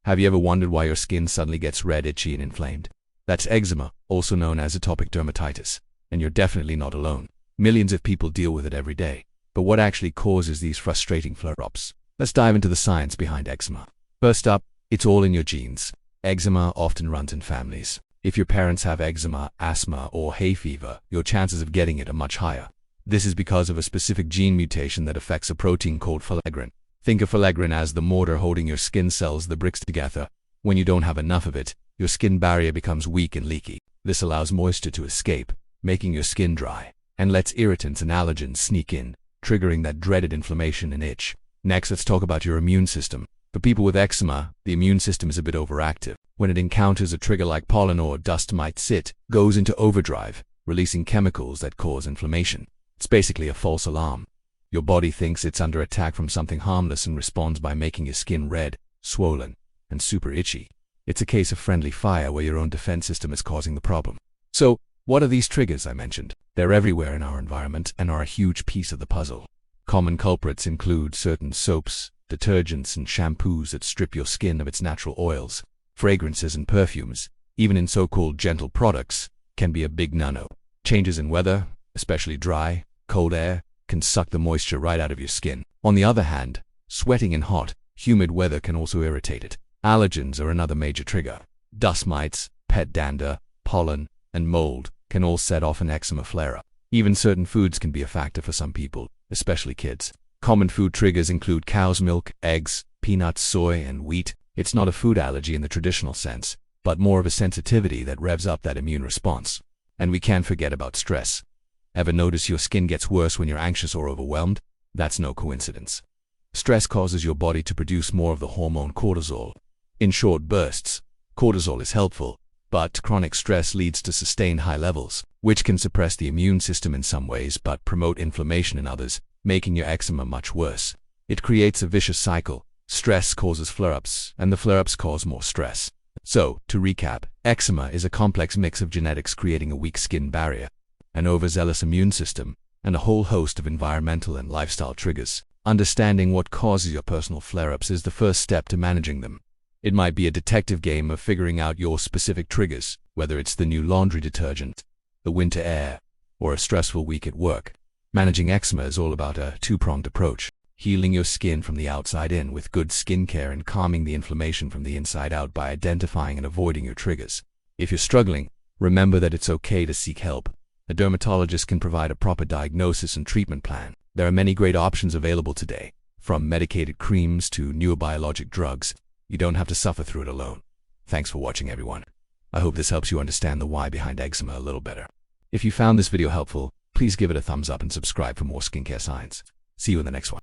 Have you ever wondered why your skin suddenly gets red, itchy, and inflamed? That's eczema, also known as atopic dermatitis, and you're definitely not alone. Millions of people deal with it every day. But what actually causes these frustrating flare-ups? Let's dive into the science behind eczema. First up, it's all in your genes. Eczema often runs in families. If your parents have eczema, asthma, or hay fever, your chances of getting it are much higher. This is because of a specific gene mutation that affects a protein called filaggrin. Think of filaggrin as the mortar holding your skin cells, the bricks together. When you don't have enough of it, your skin barrier becomes weak and leaky. This allows moisture to escape, making your skin dry, and lets irritants and allergens sneak in, triggering that dreaded inflammation and itch. Next, let's talk about your immune system. For people with eczema, the immune system is a bit overactive. When it encounters a trigger like pollen or dust mites, it goes into overdrive, releasing chemicals that cause inflammation. It's basically a false alarm. Your body thinks it's under attack from something harmless and responds by making your skin red, swollen, and super itchy. It's a case of friendly fire where your own defense system is causing the problem. So, what are these triggers I mentioned? They're everywhere in our environment and are a huge piece of the puzzle. Common culprits include certain soaps, detergents, and shampoos that strip your skin of its natural oils. Fragrances and perfumes, even in so-called gentle products, can be a big no-no. Changes in weather, especially dry, cold air, can suck the moisture right out of your skin. On the other hand, sweating in hot, humid weather can also irritate it. Allergens are another major trigger. Dust mites, pet dander, pollen, and mold can all set off an eczema flare-up. Even certain foods can be a factor for some people, especially kids. Common food triggers include cow's milk, eggs, peanuts, soy, and wheat. It's not a food allergy in the traditional sense, but more of a sensitivity that revs up that immune response. And we can't forget about stress. Ever notice your skin gets worse when you're anxious or overwhelmed? That's no coincidence. Stress causes your body to produce more of the hormone cortisol. In short bursts, cortisol is helpful, but chronic stress leads to sustained high levels, which can suppress the immune system in some ways but promote inflammation in others, making your eczema much worse. It creates a vicious cycle. Stress causes flare-ups, and the flare-ups cause more stress. So, to recap, eczema is a complex mix of genetics creating a weak skin barrier, an overzealous immune system, and a whole host of environmental and lifestyle triggers. Understanding what causes your personal flare-ups is the first step to managing them. It might be a detective game of figuring out your specific triggers, whether it's the new laundry detergent, the winter air, or a stressful week at work. Managing eczema is all about a two-pronged approach, healing your skin from the outside in with good skincare and calming the inflammation from the inside out by identifying and avoiding your triggers. If you're struggling, remember that it's okay to seek help. A dermatologist can provide a proper diagnosis and treatment plan. There are many great options available today, from medicated creams to newer biologic drugs. You don't have to suffer through it alone. Thanks for watching, everyone. I hope this helps you understand the why behind eczema a little better. If you found this video helpful, please give it a thumbs up and subscribe for more skincare science. See you in the next one.